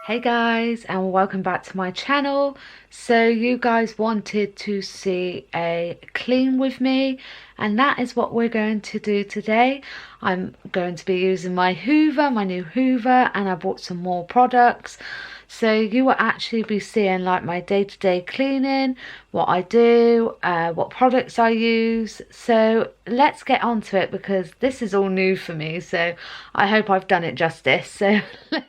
Hey guys, and welcome back to my channel. So you guys wanted to see a clean with me, and that is what we're going to do today. I'm going to be using my Hoover, my new Hoover, and I bought some more products. So you will actually be seeing like my day-to-day cleaning, what I do, what products I use. So let's get on to it because this is all new for me, so I hope I've done it justice. So let's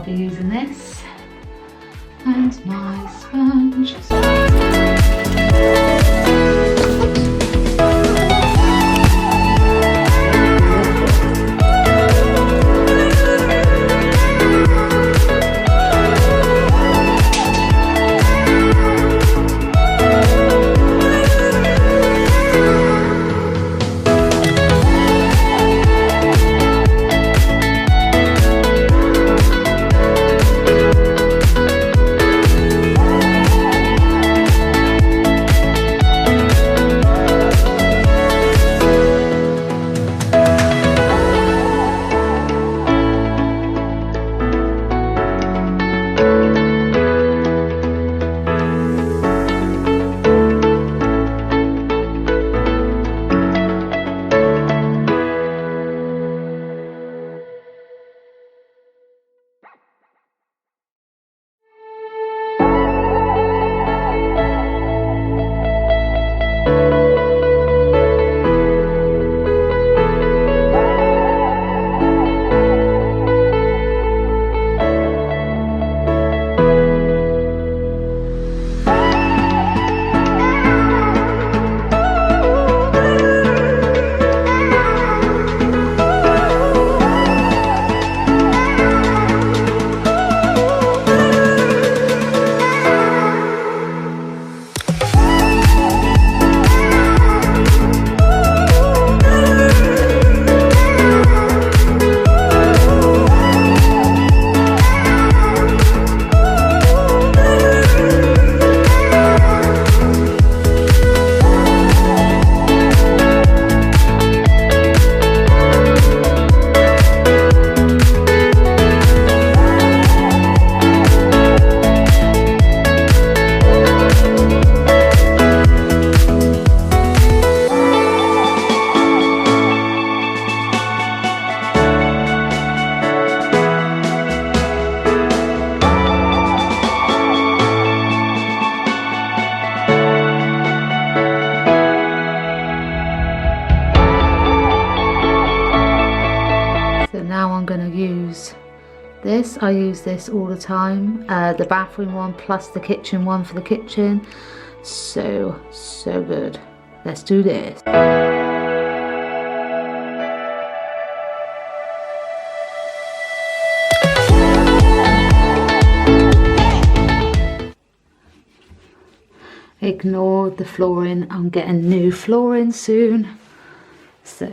using this and my sponge. I use this all the time. The bathroom one plus the kitchen one for the kitchen. So good. Let's do this. Ignore the flooring. I'm getting new flooring soon. So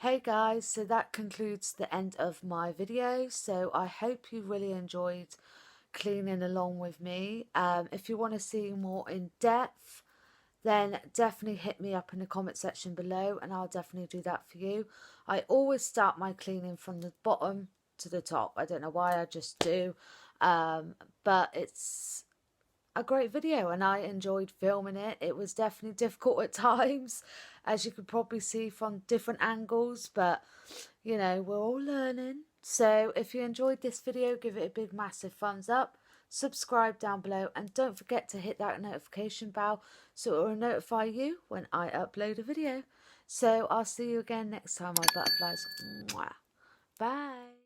hey guys, so that concludes the end of my video. So I hope you really enjoyed cleaning along with me. If you want to see more in depth, then definitely hit me up in the comment section below and I'll definitely do that for you. I always start my cleaning from the bottom to the top. I don't know why, I just do. But it's a great video and I enjoyed filming it. It was definitely difficult at times, as you could probably see from different angles, but you know, we're all learning. So if you enjoyed this video, give it a big massive thumbs up, subscribe down below, and don't forget to hit that notification bell so it will notify you when I upload a video. So I'll see you again next time, my butterflies. Mwah. Bye.